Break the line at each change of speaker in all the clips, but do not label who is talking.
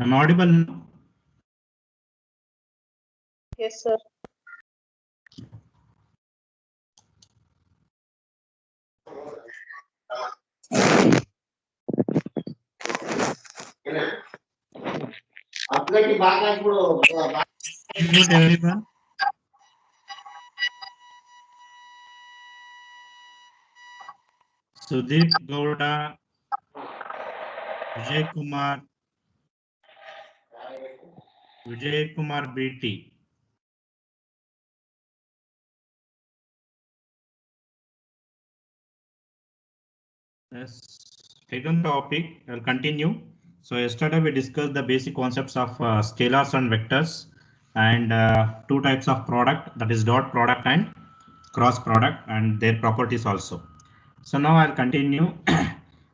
I'm audible now?
Yes, sir.
Mute everyone. Sudeep Gowda, Vijay Kumar BT. Yes, take on the topic. I'll continue. So yesterday we discussed the basic concepts of scalars and vectors, and two types of product, that is dot product and cross product, and their properties also. So now I'll continue.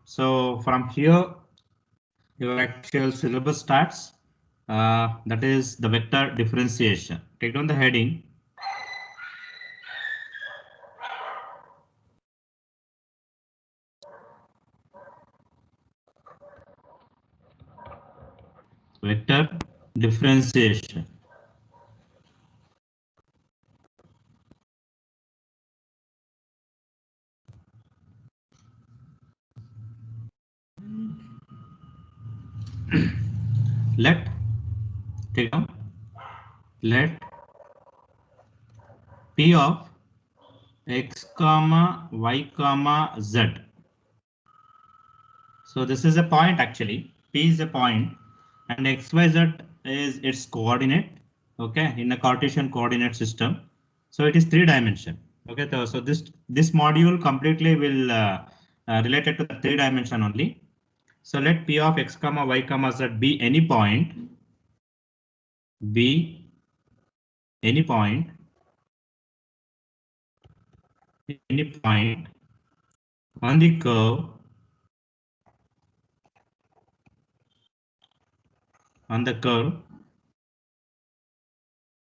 So from here, your actual syllabus starts. That is the vector differentiation. Take down the heading. Vector differentiation. Let take down. Let P of x comma y comma z. So this is a point actually. P is a point, and x y z is its coordinate. Okay, in a Cartesian coordinate system. So it is 3-dimension. Okay, so this module completely will related to the 3-dimension only. So let P of x comma y comma z be any point. Be any point. Any point on the curve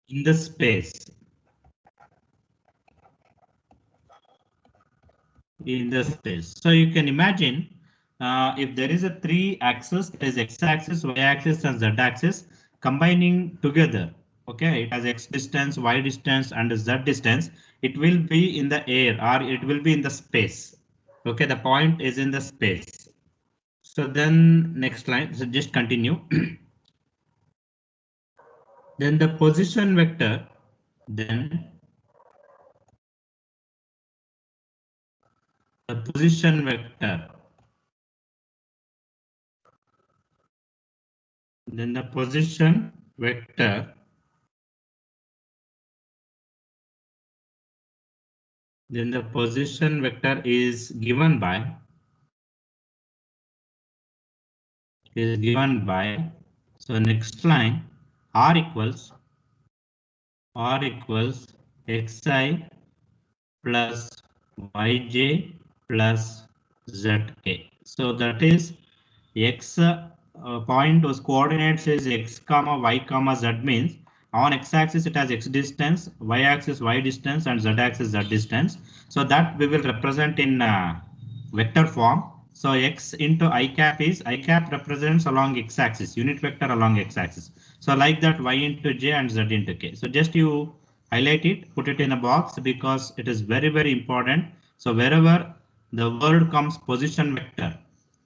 in the space. So you can imagine if there is a 3-axis, that is x-axis, y-axis, and z-axis combining together. Okay, it has x distance, y distance, and z distance. It will be in the air or it will be in the space. Okay, the point is in the space. So then next line, so just continue. Then the position vector, then the position vector, then the position vector, then the position vector is given by so next line r equals xi plus yj plus zk. So that is x point whose coordinates is x comma y comma z, means on x-axis it has x distance, y-axis y distance, and z-axis z distance. So that we will represent in vector form. So x into I cap is I cap represents along x-axis, unit vector along x-axis. So like that y into j and z into k. So just you highlight it, put it in a box because it is very important. So wherever the word comes position vector.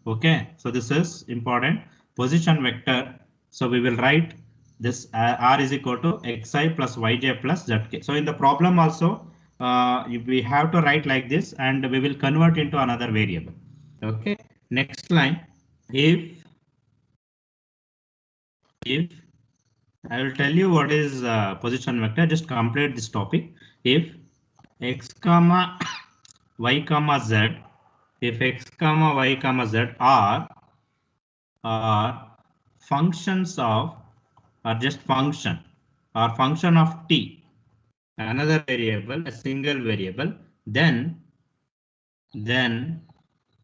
Okay, so this is important position vector. So we will write this r is equal to xi plus yj plus zk. So in the problem also we have to write like this and we will convert into another variable. Okay, next line. If I will tell you what is position vector, just complete this topic. If x comma y comma z, if x comma y comma z are functions of or just function or function of t, another variable, a single variable, then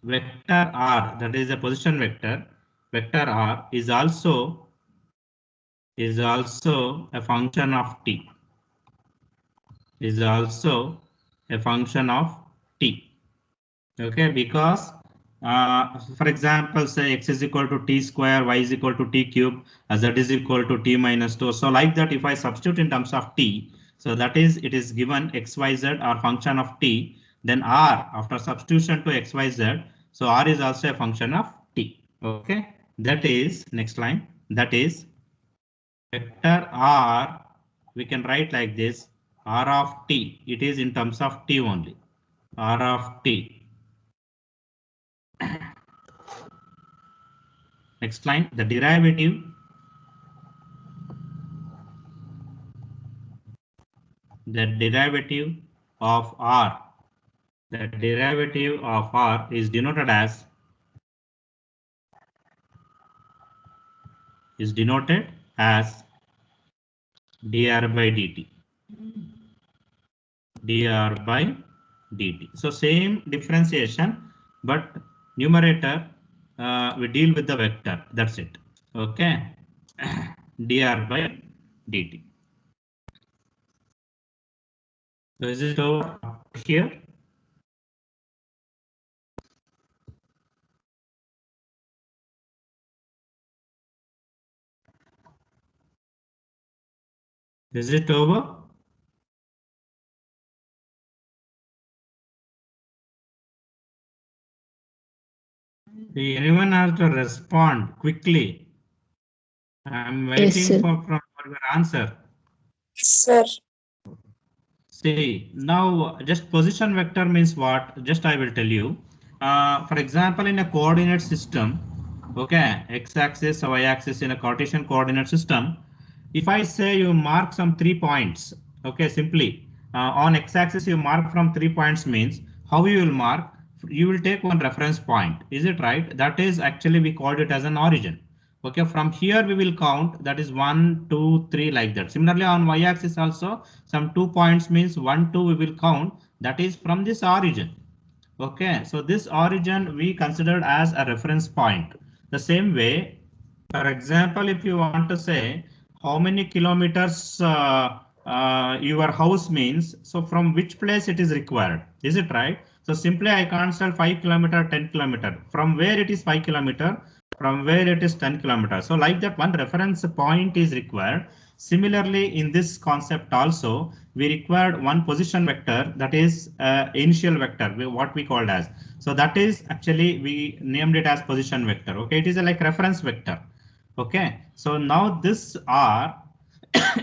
vector r, that is a position vector, vector r is also a function of t, is also a function of t. Okay, because For example, say x is equal to t square, y is equal to t cube, z is equal to t minus 2. So like that, if I substitute in terms of t, so that is it is given x, y, z are function of t, then r after substitution to x, y, z, so r is also a function of t. Okay, that is next line. That is vector r, we can write like this, r of t, it is in terms of t only, r of t. Next line, the derivative of r, the derivative of r is denoted as dr by dt. dr by dt. So same differentiation, but numerator we deal with the vector. That's it. Okay, dr by dt. So is it over here? Is it over? Anyone has to respond quickly. I'm waiting for your answer.
Sir.
See, now just position vector means what? Just I will tell you. For example, in a coordinate system, okay, x-axis, y-axis in a Cartesian coordinate system. If I say you mark some 3 points, okay, simply on x-axis you mark from 3 points means how you will mark? You will take one reference point. Is it right? That is actually we called it as an origin. Okay, from here we will count, that is 1, 2, 3 like that. Similarly on y-axis also some 2 points means 1, 2 we will count, that is from this origin. Okay, so this origin we considered as a reference point. The same way, for example, if you want to say how many kilometers your house means, so from which place it is required, is it right? So simply I can't say 5 kilometer, 10 kilometer. From where it is 5 kilometer, from where it is 10 kilometers. So like that one reference point is required. Similarly, in this concept also, we required one position vector, that is initial vector, what we called as. So that is actually we named it as position vector. Okay, it is a like reference vector. Okay, so now this r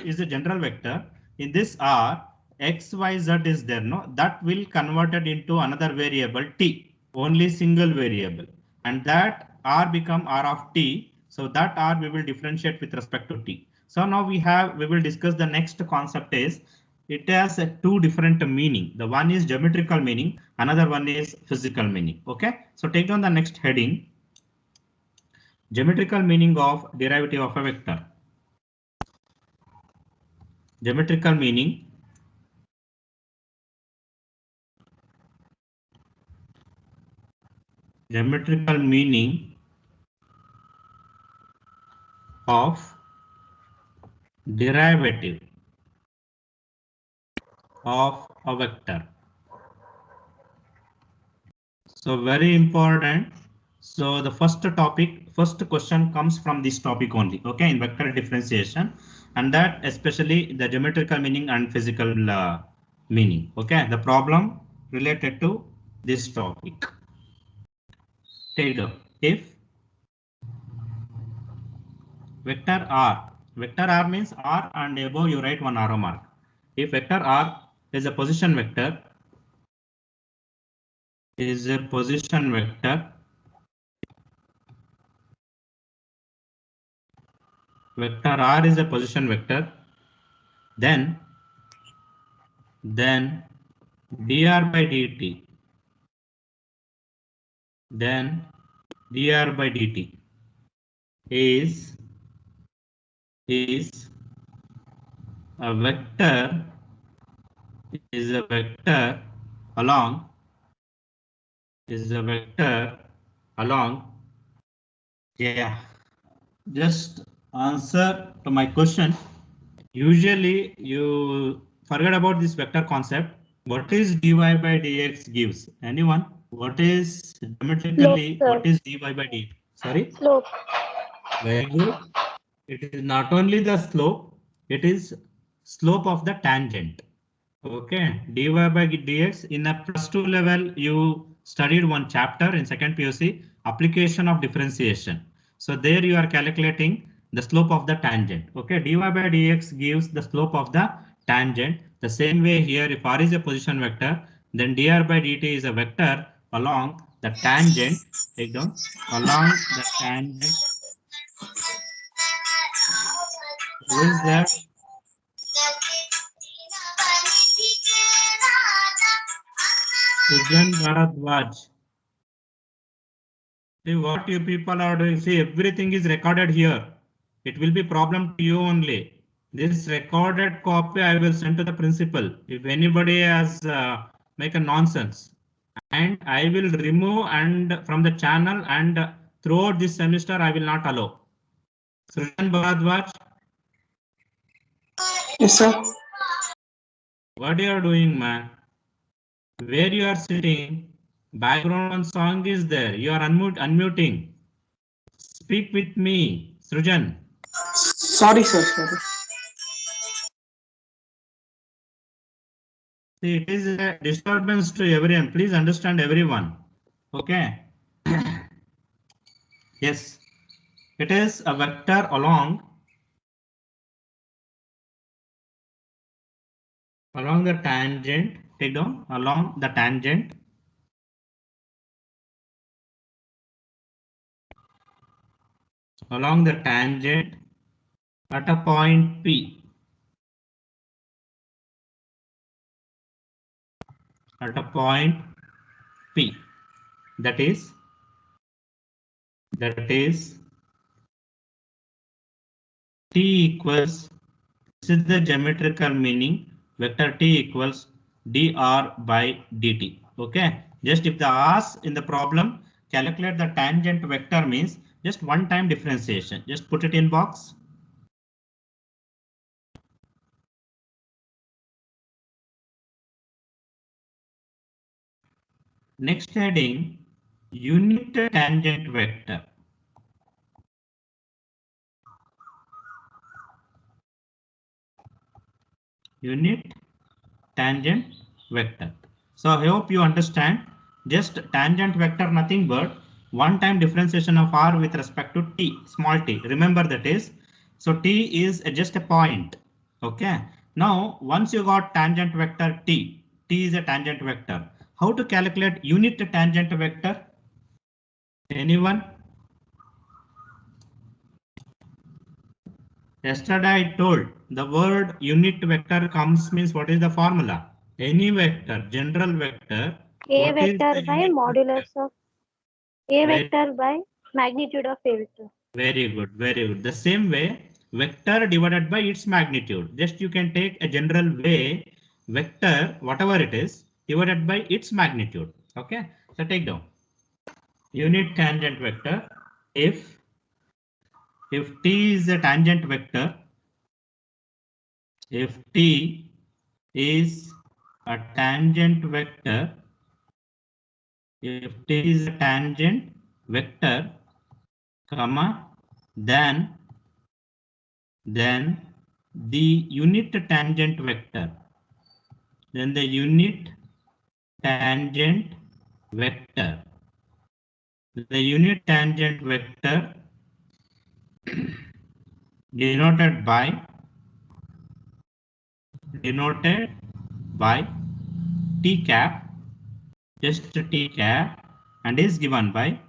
is a general vector. In this r, x, y, z is there, no? That will converted into another variable t, only single variable, and that r become r of t. So that r we will differentiate with respect to t. So now we will discuss the next concept is it has a two different meaning. The one is geometrical meaning, another one is physical meaning. Okay, so take down the next heading. Geometrical meaning of derivative of a vector. Geometrical meaning of derivative of a vector. So very important. So the first question comes from this topic only. Okay, in vector differentiation, and that especially the geometrical meaning and physical meaning. Okay, the problem related to this topic. Take it. If vector r means r and above you write one arrow mark. If vector r is a position vector, vector r is a position vector, then dr by dt, is a vector along yeah, just answer to my question. Usually you forget about this vector concept. What is dy by dx gives? Anyone? What is geometrically?
Slope,
What is dy by dt? Sorry.
slope.
Very good. It is not only the slope. It is slope of the tangent. Okay. Dy by dx in a +2 level you studied one chapter in second PUC application of differentiation. So there you are calculating the slope of the tangent. Okay. Dy by dx gives the slope of the tangent. The same way here, if r is a position vector, then dr by dt is a vector along the tangent. Take down along the tangent. Who is there? Sujan Bharadwaj. See what you people are doing. See, everything is recorded here. It will be problem to you only. This recorded copy I will send to the principal. If anybody has make a nonsense, and I will remove and from the channel, and throughout this semester I will not allow. Srijan Bharadwaj.
Yes, sir.
What you are doing, man? Where you are sitting? Background song is there. You are unmuting. Speak with me, Srijan.
Sorry, sir. Sorry.
See, it is a disturbance to everyone. Please understand everyone. Okay. Yes. It is a vector along the tangent. Take down along the tangent. Along the tangent at a point P. At a point P. That is T equals, this is the geometrical meaning, vector T equals dr by dt. Okay, just if they ask in the problem, calculate the tangent vector means just one time differentiation. Just put it in box. Next heading, unit tangent vector. Unit tangent vector. So I hope you understand. Just tangent vector, nothing but one time differentiation of r with respect to t, small t. Remember that is. So t is just a point. Okay. Now once you got tangent vector t is a tangent vector. How to calculate unit tangent vector? Anyone? Yesterday I told the word unit vector comes means what is the formula? Any vector, general vector.
A
What is
vector
the
by
unit
modulus
vector?
of A vector by magnitude of A vector.
Very good, very good. The same way, vector divided by its magnitude. Just you can take a general way, vector, whatever it is, divided by its magnitude. Okay, so take down unit tangent vector. If t is a tangent vector, if t is a tangent vector, if t is a tangent vector, comma, then the unit tangent vector, then the unit tangent vector, the unit tangent vector denoted by t cap, just t cap, and is given by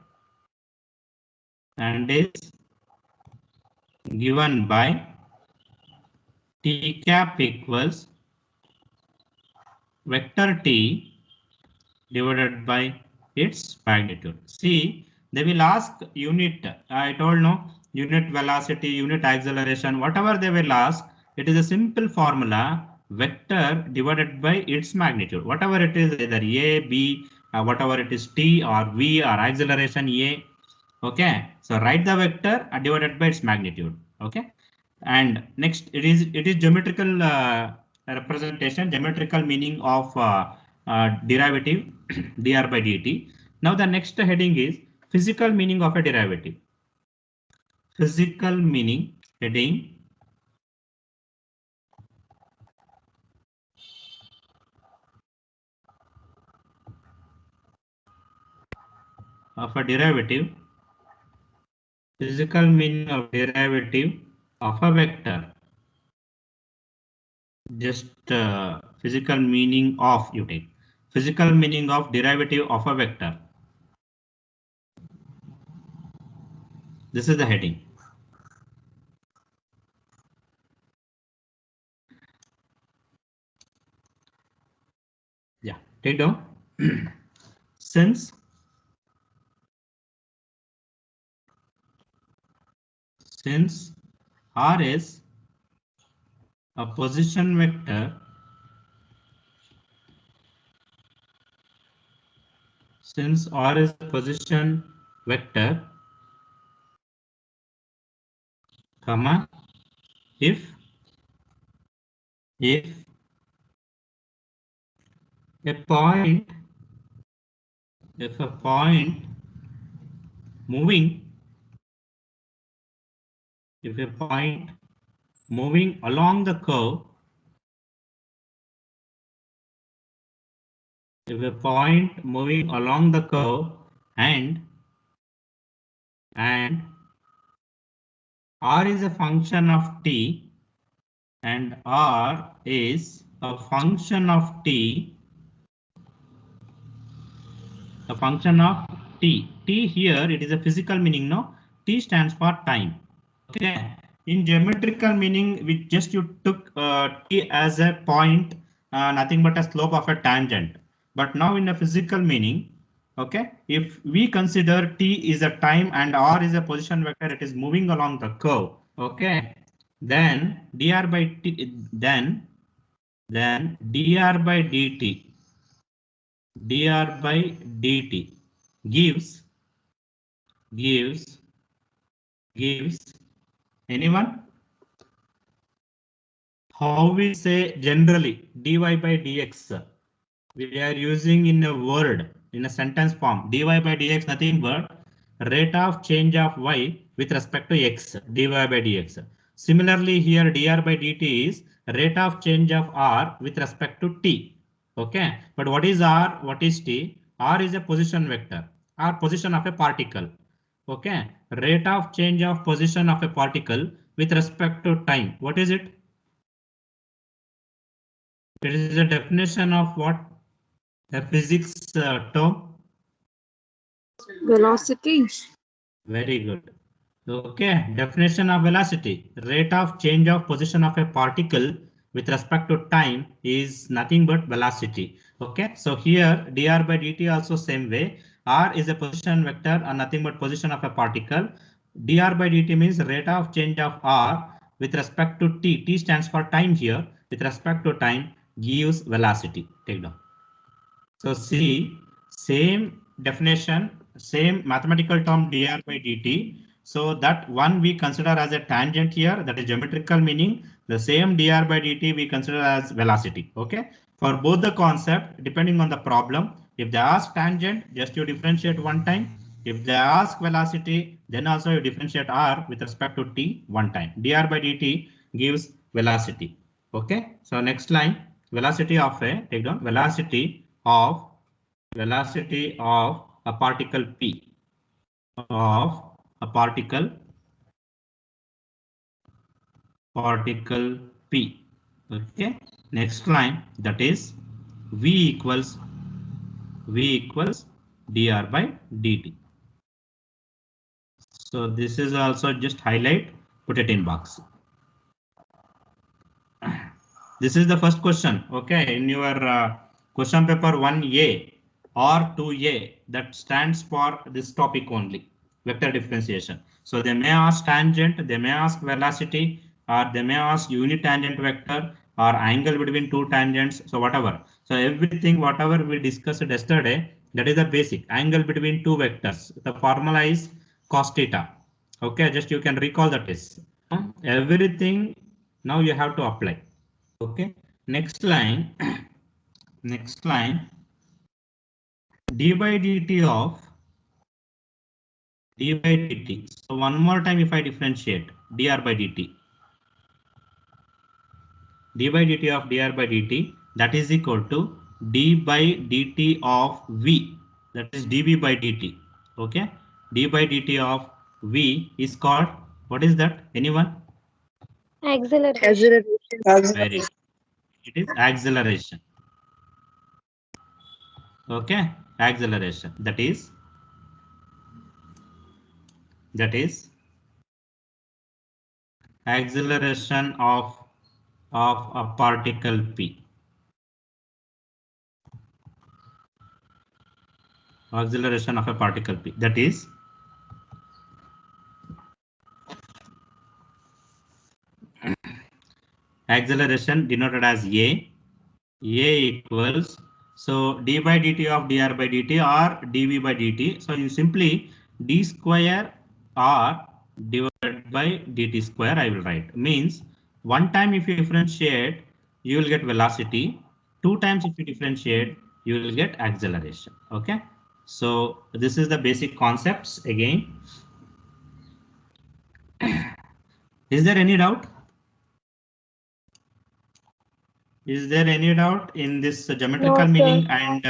t cap equals vector t divided by its magnitude. See, they will ask unit. I told no unit velocity, unit acceleration, whatever they will ask. It is a simple formula: vector divided by its magnitude. Whatever it is, either a, b, whatever it is, t or v or acceleration a. Okay, so write the vector divided by its magnitude. Okay, and next it is geometrical representation, geometrical meaning of derivative dr by dt. Now the next heading is physical meaning of a derivative. Physical meaning heading. Of a derivative. Physical meaning of derivative of a vector. Just physical meaning of, you take physical meaning of derivative of a vector. This is the heading. Yeah, take down. Since R is a position vector, since R is a position vector, comma, if a point, moving, if a point moving along the curve, if a point moving along the curve and R is a function of t, and R is a function of t, a function of t. T here, it is a physical meaning, no? T stands for time. Okay. In geometrical meaning, we just you took t as a point, nothing but a slope of a tangent. But now in a physical meaning, okay, if we consider t is a time and R is a position vector, it is moving along the curve. Okay, then dr by t, then dr by dt, gives anyone? How we say generally dy by dx? We are using in a word, in a sentence form. Dy by dx nothing but rate of change of y with respect to x, dy by dx. Similarly, here dr by dt is rate of change of r with respect to t. Okay, but what is r? What is t? R is a position vector, or position of a particle. Okay, rate of change of position of a particle with respect to time. What is it? It is a definition of what? A physics term.
Velocity.
Very good. Okay, definition of velocity. Rate of change of position of a particle with respect to time is nothing but velocity. Okay, so here dr by dt also same way. R is a position vector and nothing but position of a particle. Dr by dt means rate of change of r with respect to t. T stands for time here. With respect to time gives velocity. Take down. So see, same definition, same mathematical term dr by dt. So that one we consider as a tangent here, that is geometrical meaning. The same dr by dt we consider as velocity. Okay. For both the concept, depending on the problem, if they ask tangent, just you differentiate one time. If they ask velocity, then also you differentiate r with respect to t one time. Dr by dt gives velocity. Okay. So next line, velocity of a, take down, velocity of a particle p, of a particle p. Okay, next line, that is v equals dr by dt. So this is also just highlight, put it in box. This is the first question. Okay, in your question paper 1A or 2A, that stands for this topic only, vector differentiation. So they may ask tangent, they may ask velocity, or they may ask unit tangent vector or angle between two tangents. So whatever. So everything, whatever we discussed yesterday, that is the basic angle between two vectors. The formula is cos theta. Okay, just you can recall that is everything. Now you have to apply. Okay, next line, next line, d by dt of d by dt. So one more time, if I differentiate dr by dt, d by dt of dr by dt, that is equal to d by dt of v, that is dv by dt. Okay, d by dt of v is called, what is that? Anyone?
Acceleration.
Very good. It is acceleration. Okay, acceleration. That is acceleration of a particle p. Acceleration of a particle p. That is acceleration denoted as a equals, so d by dt of dr by dt or dv by dt. So you simply d square r divided by dt square I will write. Means one time if you differentiate, you will get velocity. Two times if you differentiate, you will get acceleration. Okay, so this is the basic concepts again. Is there any doubt? Is there any doubt in this geometrical
No,
meaning
sir.
and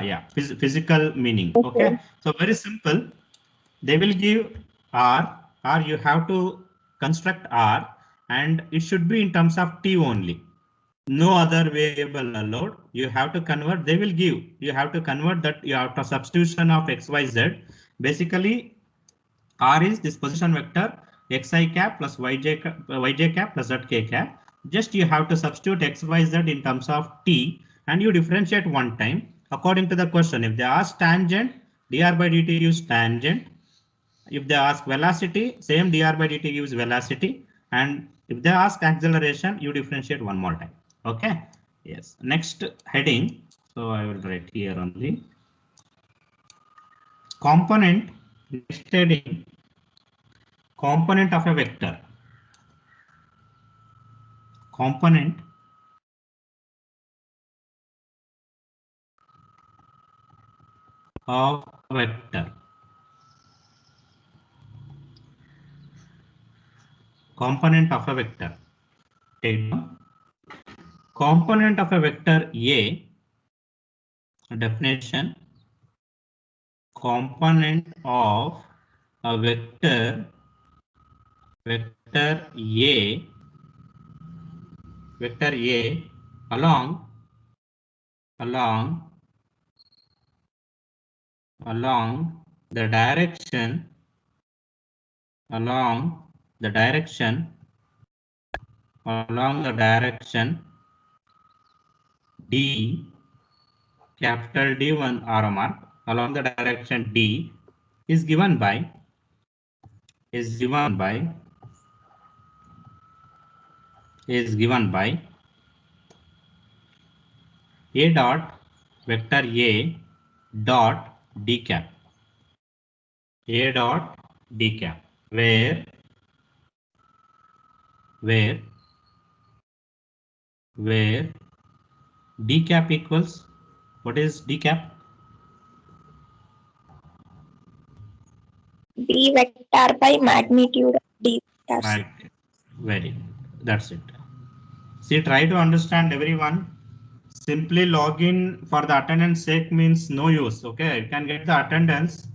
yeah, physical meaning?
Okay.
Okay, so very simple. They will give R, you have to construct R, and it should be in terms of T only. No other variable allowed. You have to convert. They will give. You have to convert that. You have to substitution of x, y, z. Basically, R is this position vector xi cap plus yj cap plus zk cap. Just you have to substitute x, y, z in terms of t, and you differentiate one time according to the question. If they ask tangent, dr by dt use tangent. If they ask velocity, same dr by dt gives velocity, and if they ask acceleration, you differentiate one more time. Okay. Yes. Next heading. So I will write here only. Component. Next heading. Component of a vector. Component of a vector. Component of a vector. Take down. Component of a vector A. Definition. Component of a vector A. Vector A along the direction D, capital D1 arrow mark, along the direction D is given by A dot vector A dot D cap. A dot D cap, where D cap equals, what is D cap?
D vector by magnitude of D vectors.
Right. Very good. That's it. See, try to understand everyone. Simply log in for the attendance sake means no use. Okay, you can get the attendance,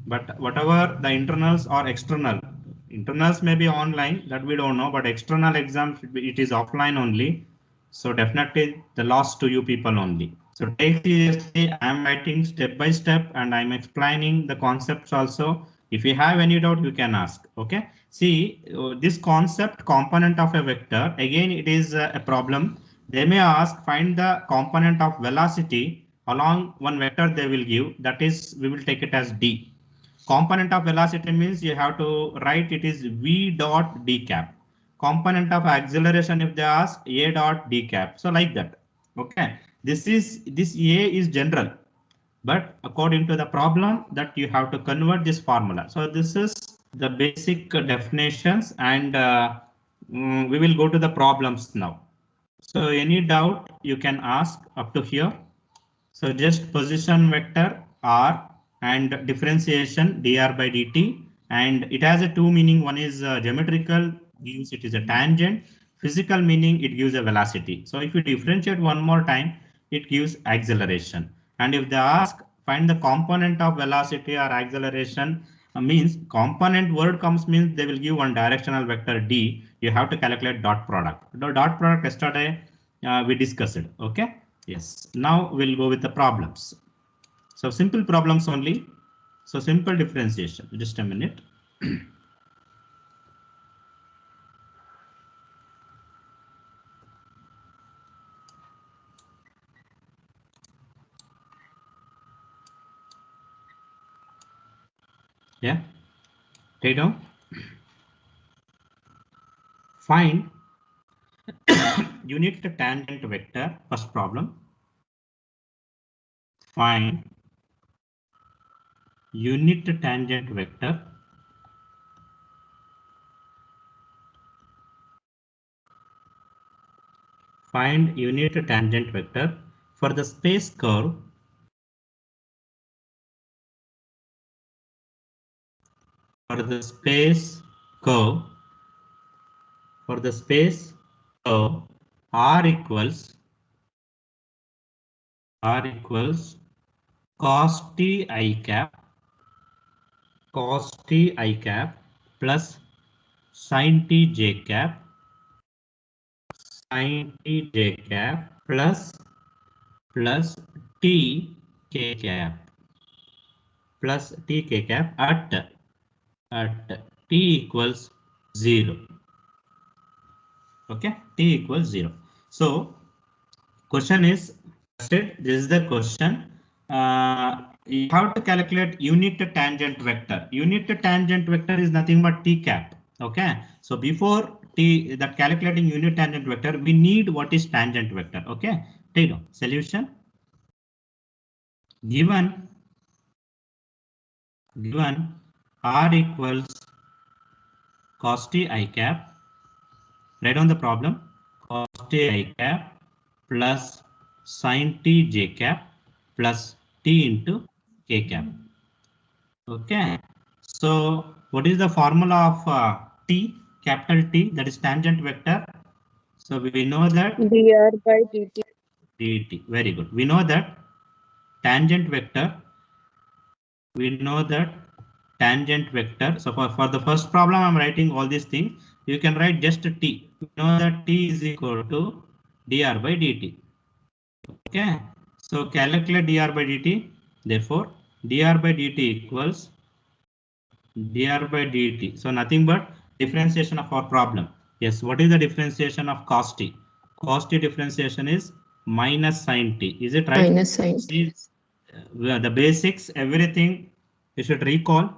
but whatever the internals or external, internals may be online, that we don't know, but external exam it is offline only. So definitely the loss to you people only. So take seriously. I am writing step by step and I'm explaining the concepts also. If you have any doubt, you can ask. Okay. See, this concept component of a vector, again, it is a problem. They may ask, find the component of velocity along one vector they will give. That is, we will take it as D. Component of velocity means you have to write it is V dot D cap. Component of acceleration, if they ask, A dot D cap. So like that. Okay. This A is general, but according to the problem that you have to convert this formula. So this is the basic definitions, and we will go to the problems now. So any doubt you can ask up to here. So just position vector r and differentiation dr by dt, and it has a two meaning. One is geometrical, gives it is a tangent. Physical meaning, it gives a velocity. So if you differentiate one more time, it gives acceleration. And if they ask find the component of velocity or acceleration, means component word comes means they will give one directional vector d. You have to calculate dot product. The dot product yesterday we discussed it. Okay. Yes. Now we'll go with the problems. So simple problems only. So simple differentiation. Just a minute. Yeah. Take down. Find unit tangent vector. First problem. Find unit tangent vector find unit tangent vector for the space curve r equals cos t I cap plus sin t j cap plus t k cap at t equals 0. Okay, t equals 0. So question is, this is the question. You have to calculate unit tangent vector. Unit tangent vector is nothing but t cap. Okay, so before t that calculating unit tangent vector, we need what is tangent vector. Okay, take down solution. Given r equals cos t I cap, write down the problem. Cos t I cap plus sin t j cap plus t into k cap. Okay, so what is the formula of t, capital T, that is tangent vector? So we know that
dr by dt.
dt. Very good. We know that tangent vector. So for the first problem, I'm writing all these things. You can write just t. We know that t is equal to dr by dt. Okay, so calculate dr by dt. Therefore, dr by dt equals dr by dt. So nothing but differentiation of our problem. Yes, what is the differentiation of cos t? Cos t differentiation is minus sin t. Is it right?
Minus sin t.
The basics, everything you should recall.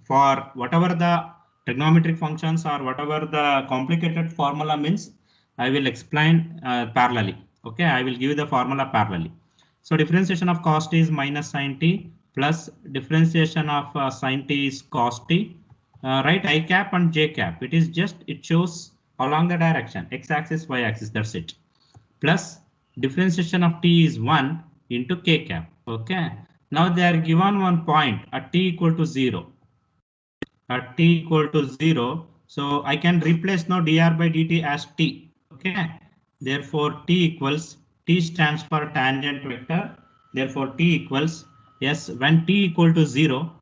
For whatever the trigonometric functions or whatever the complicated formula means, I will explain parallelly. Okay, I will give the formula parallelly. So differentiation of cos t is minus sin t plus differentiation of sin t is cos t. Right, I cap and j cap. It is just, it shows along the direction, x axis, y axis. That's it. Plus differentiation of t is 1 into k cap. Okay. Now they are given one point at t equal to 0. At t equal to 0. So I can replace now dr by dt as t. Okay. Therefore t equals, t stands for tangent vector. Therefore t equals, yes, when t equal to 0,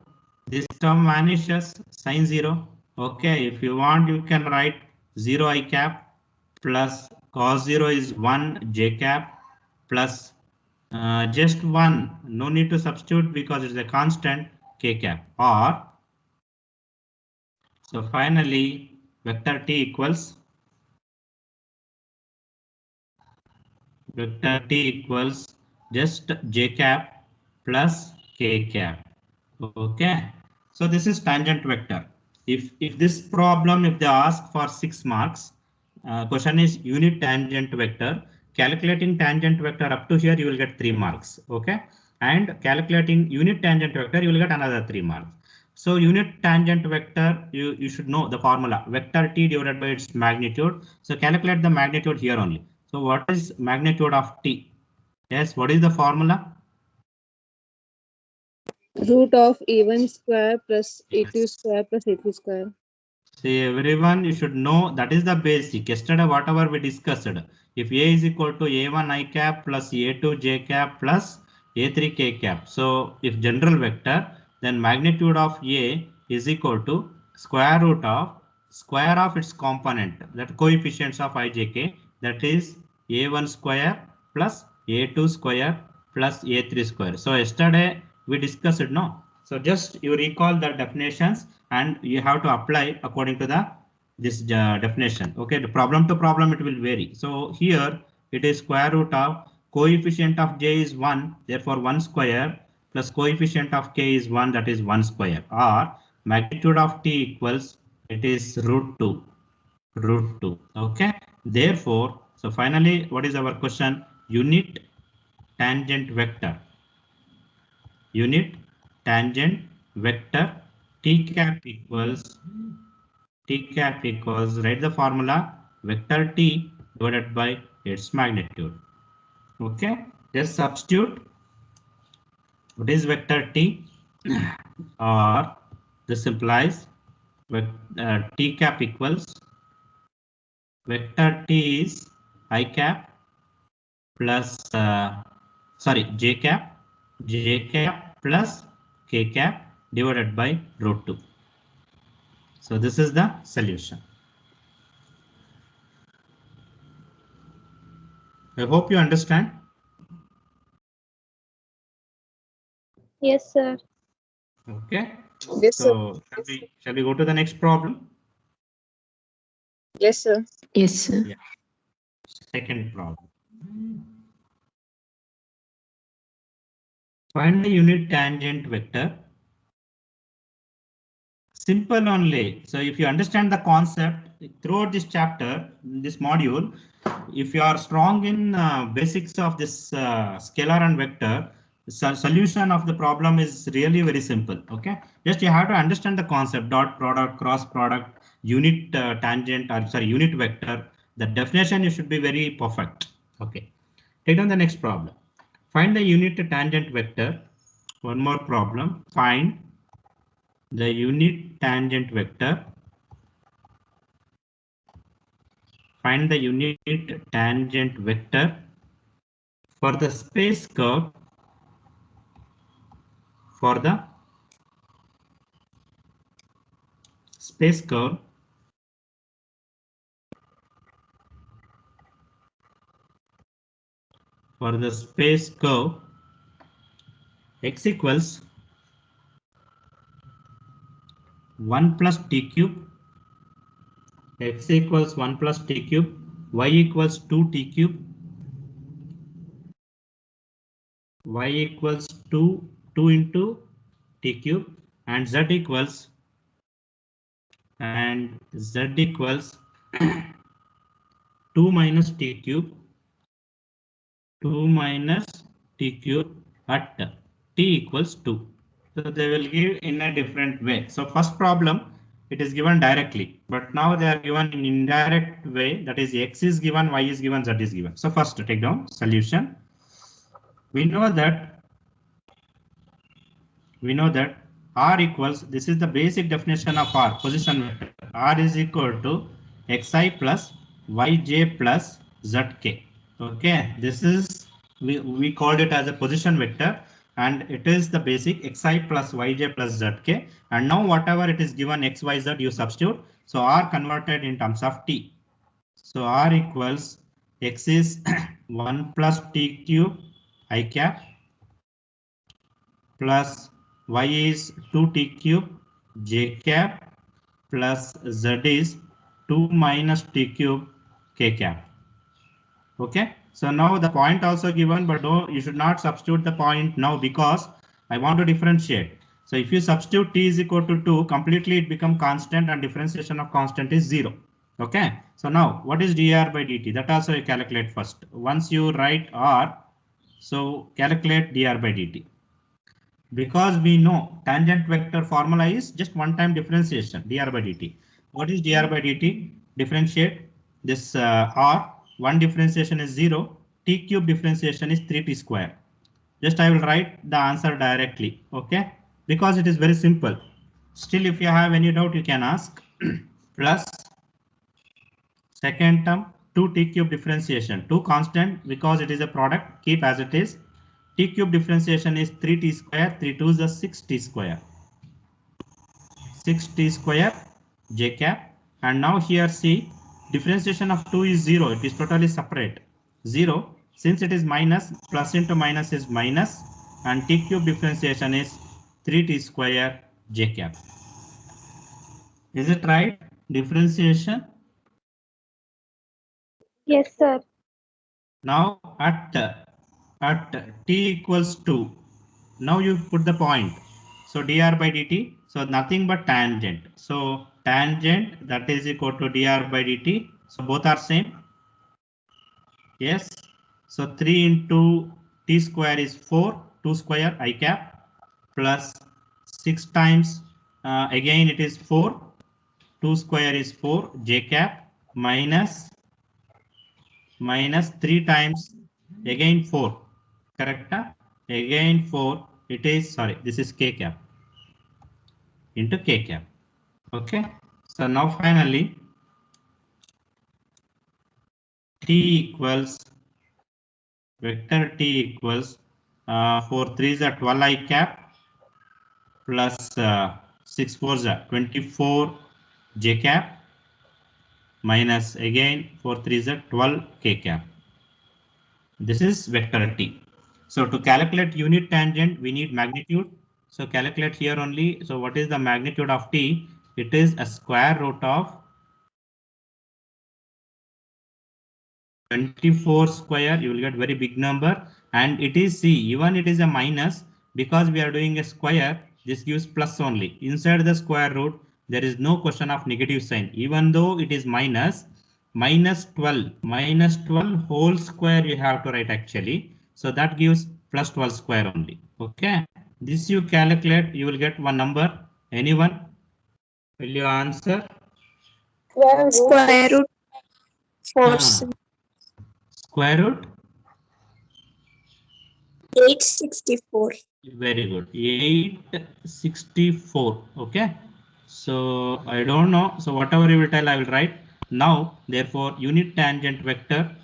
this term vanishes, sin 0. Okay. If you want, you can write 0 I cap plus cos 0 is 1 j cap plus just 1, no need to substitute because it's a constant, k cap, or so finally vector t equals just j cap plus k cap. Okay, so this is tangent vector. If this problem, if they ask for 6 marks, question is unit tangent vector. Calculating tangent vector up to here, you will get 3 marks. Okay, and calculating unit tangent vector, you will get another 3 marks. So unit tangent vector, you should know the formula, vector t divided by its magnitude. So calculate the magnitude here only. So what is magnitude of t? Yes, what is the formula?
Root of a1 square plus a2
Yes.
square plus a3 square.
See, everyone, you should know that is the basic. Yesterday, whatever we discussed, if A is equal to A1 I cap plus A2 J cap plus A3 K cap. So if general vector, then magnitude of A is equal to square root of square of its component, that coefficients of IJK, that is A1 square plus A2 square plus A3 square. So yesterday we discussed, no? So just you recall the definitions and you have to apply according to the this definition. Okay, the problem to problem it will vary. So here it is square root of coefficient of j is 1, therefore 1 square plus coefficient of k is 1, that is 1 square, or magnitude of t equals it is root 2. Root 2. Okay, therefore, so finally, what is our question? Unit tangent vector. Unit tangent vector t cap equals write the formula vector t divided by its magnitude. Okay, just substitute what is vector t or this implies t cap equals vector t is I cap plus j cap plus k cap divided by root 2. So this is the solution. I hope you understand.
Yes, sir.
Okay.
Yes, sir.
So shall we go to the next problem?
Yes, sir.
Yes, sir.
Yeah. Second problem. Find the unit tangent vector. Simple only. So if you understand the concept throughout this chapter, this module, if you are strong in basics of this scalar and vector, solution of the problem is really very simple. Okay, just you have to understand the concept: dot product, cross product, unit tangent, or sorry, unit vector. The definition you should be very perfect. Okay, take on the next problem. Find the unit tangent vector. One more problem. Find the unit tangent vector. Find the unit tangent vector for the space curve for the space curve x equals 1 plus t cube, x equals 1 plus t cube, y equals 2 t cube, y equals 2 into t cube, and z equals 2 minus t cube, 2 minus t cube at t equals 2. So they will give in a different way. So first problem, it is given directly, but now they are given in indirect way. That is x is given, y is given, z is given. So first take down solution. We know that R equals, this is the basic definition of R, position vector. R is equal to xi plus yj plus zk. Okay, this is, we called it as a position vector, and it is the basic xi plus yj plus zk. And now whatever it is given xyz, you substitute. So R converted in terms of t. So R equals x is 1 plus t cube I cap plus y is 2t cube j cap plus z is 2 minus t cube k cap. Okay, so now the point also given, but no, you should not substitute the point now because I want to differentiate. So if you substitute t is equal to 2, completely it becomes constant and differentiation of constant is 0. Okay, so now what is dr by dt? That also you calculate first. Once you write r, so calculate dr by dt. Because we know tangent vector formula is just one time differentiation, dr by dt. What is dr by dt? Differentiate this r, one differentiation is 0, t cube differentiation is 3t square. Just I will write the answer directly, okay? Because it is very simple. Still, if you have any doubt, you can ask. Plus second term 2t cube differentiation, 2 constant because it is a product, keep as it is. T cube differentiation is 3t square, 3 2 is the 6t square. 6t square j cap. And now here see, differentiation of 2 is 0, it is totally separate. 0, since it is minus, plus into minus is minus, and t cube differentiation is 3t square j cap. Is it right? Differentiation.
Yes, sir.
Now at t equals 2, now you put the point. So dr by dt, so nothing but tangent. So tangent that is equal to dr by dt. So both are same. Yes. So 3 into t square is 4, 2 square I cap plus 6 times again it is 4, 2 square is 4 j cap minus 3 times again 4, correct? Again 4, it is, sorry, this is k cap into k cap. Okay, so now finally t equals vector t equals 4 3 is a 12 I cap plus 6 4 is a 24 j cap minus again 4 3 is a 12 k cap. This is vector t. So to calculate unit tangent, we need magnitude. So calculate here only. So what is the magnitude of t? It is a square root of 24 square. You will get very big number, and it is c. Even it is a minus, because we are doing a square. This gives plus only. Inside the square root, there is no question of negative sign. Even though it is minus 12 whole square you have to write actually. So that gives plus 12 square only. Okay, this you calculate, you will get one number. Anyone will you answer?
Square root 4
Square root
864.
very good, 864. Okay, so I don't know, so whatever you will tell I will write now. Therefore unit tangent vector,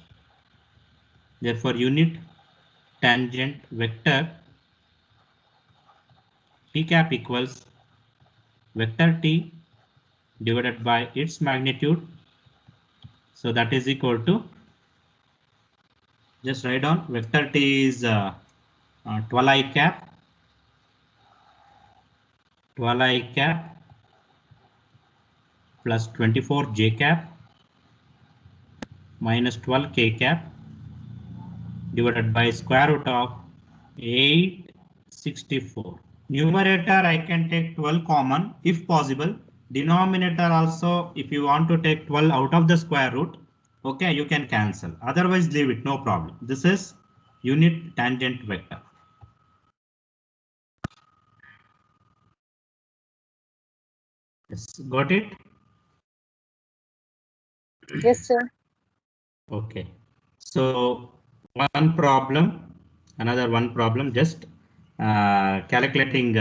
t cap equals vector t divided by its magnitude. So that is equal to, just write down, vector t is 12 I cap plus 24 j cap minus 12 k cap divided by square root of 864. Numerator I can take 12 common if possible. Denominator also, if you want to take 12 out of the square root, okay, you can cancel. Otherwise leave it, no problem. This is unit tangent vector. Yes, got it?
Yes, sir.
Okay, so one problem, just calculating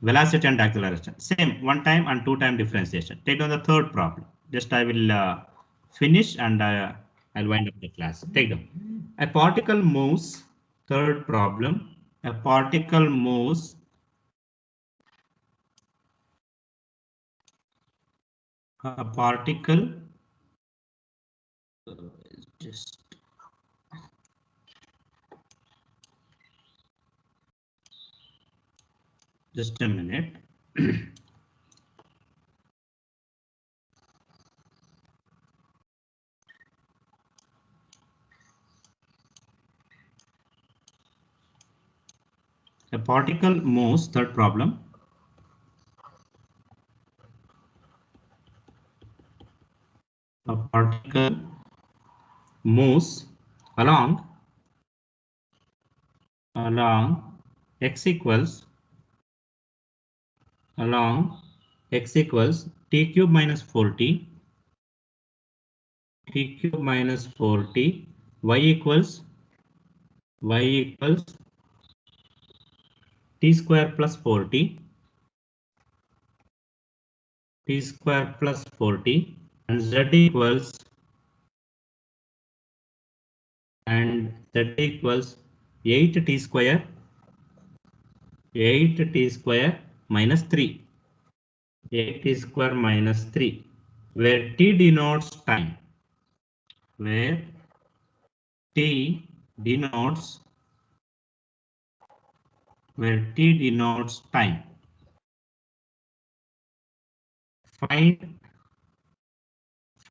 velocity and acceleration. Same one time and two time differentiation. Take on the third problem. Just I will finish and I'll wind up the class. Take them. A particle moves, third problem. A particle moves just a minute. A particle moves, third problem. A particle moves along x equals t cube minus 4t y equals y equals t square plus 4t, t square plus 4t, and z equals 8t square, 8t square minus 3, 8t square minus 3, where t denotes time, where t denotes time.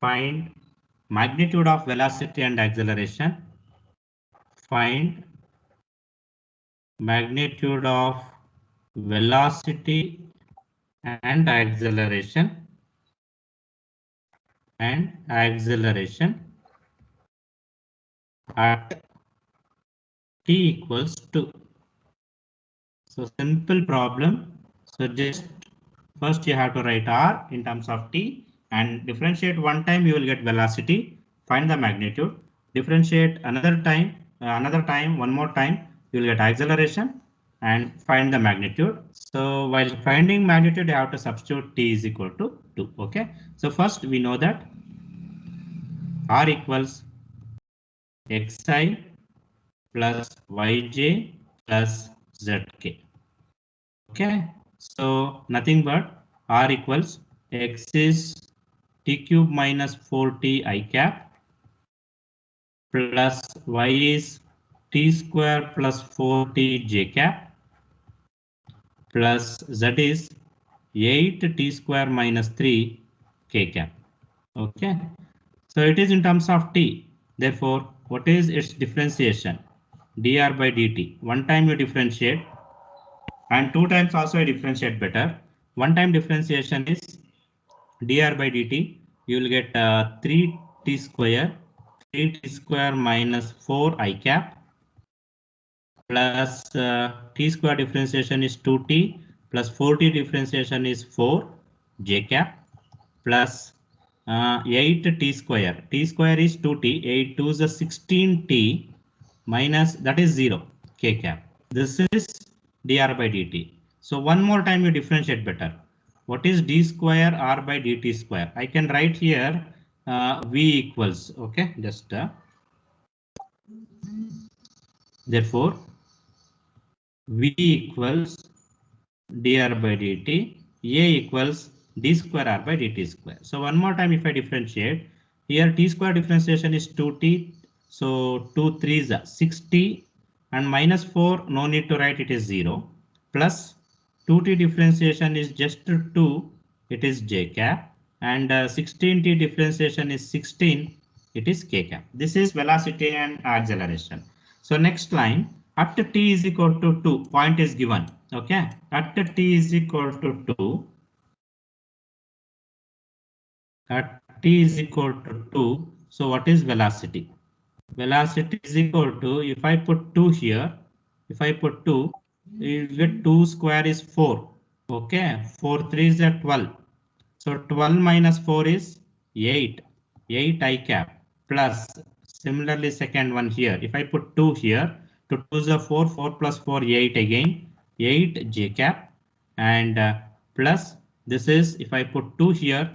Find magnitude of velocity and acceleration. Find magnitude of velocity and acceleration at t equals 2. So simple problem. So just first you have to write r in terms of t and differentiate one time, you will get velocity. Find the magnitude. Differentiate another time, one more time, you will get acceleration and find the magnitude. So while finding magnitude, you have to substitute t is equal to 2. Okay. So first we know that r equals xi plus yj plus zk. Okay, so nothing but r equals x is t cube minus 4t I cap plus y is t square plus 4t j cap plus z is 8t square minus 3 k cap. Okay, so it is in terms of t. Therefore, what is its differentiation? Dr by dt. One time you differentiate and two times also I differentiate better. One time differentiation is dr by dt. You will get 3t square minus 4 I cap plus t square differentiation is 2t plus 4t differentiation is 4 j cap plus 8t square. T square is 2t. 8 2 is 16t minus that is 0 k cap. This is dr by dt. So one more time you differentiate better. What is d square r by dt square? I can write here v equals, okay, just therefore v equals dr by dt, a equals d square r by dt square. So one more time if I differentiate, here t square differentiation is 2t, so 2 3s are 6t and minus 4 no need to write, it is 0 plus 2t differentiation is just 2, it is j cap and 16t differentiation is 16, it is k cap. This is velocity and acceleration. So next line, at t is equal to 2, point is given. Okay, at t is equal to 2, at t is equal to 2. So what is velocity? Velocity is equal to, if I put 2 here, if I put 2, you get 2 square is 4. Okay, 4 3 is 12. So 12 minus 4 is 8. 8 I cap plus similarly second one here. If I put 2 here, 2 is a 4, 4 plus 4, 8 again, 8 j cap and plus this is if I put 2 here,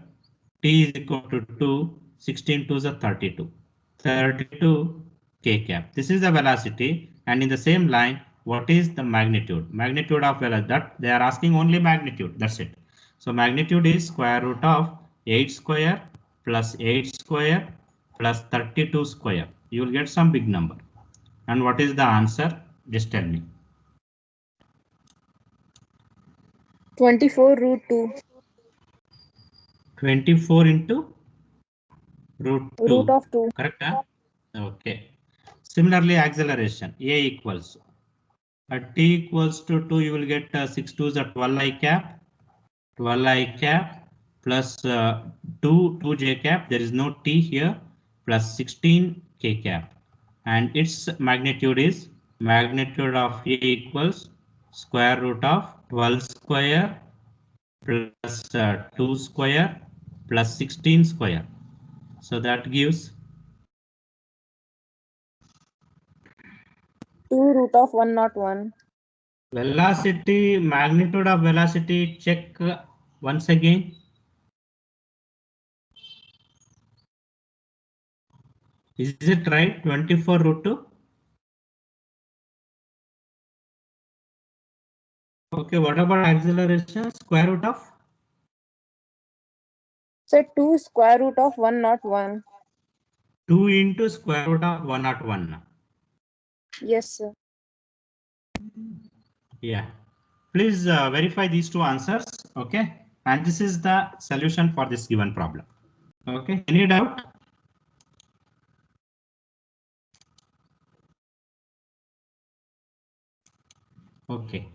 t is equal to 2, 16 2 is a 32. 32 k cap. This is the velocity and in the same line, what is the magnitude? Magnitude of velocity, that they are asking only magnitude, that's it. So magnitude is square root of 8 square plus 8 square plus 32 square. You will get some big number. And what is the answer? Just tell me.
24 root 2.
24 into root 2.
Root of 2.
Correct? Huh? Okay. Similarly, acceleration a equals at t equals to 2, you will get 6 2s at 12 I cap, 12 I cap plus 2 j cap. There is no t here plus 16 k cap, and its magnitude is magnitude of a equals square root of 12 square plus 2 square plus 16 square. So that gives
2 root of 101.
Velocity, magnitude of velocity, check once again. Is it right? 24 root 2. Okay, what about acceleration? Square root of?
So 2 square root of 101.
2 into square root of 101.
Yes, sir.
Yeah. Please verify these two answers. Okay. And this is the solution for this given problem. Okay. Any doubt? Okay.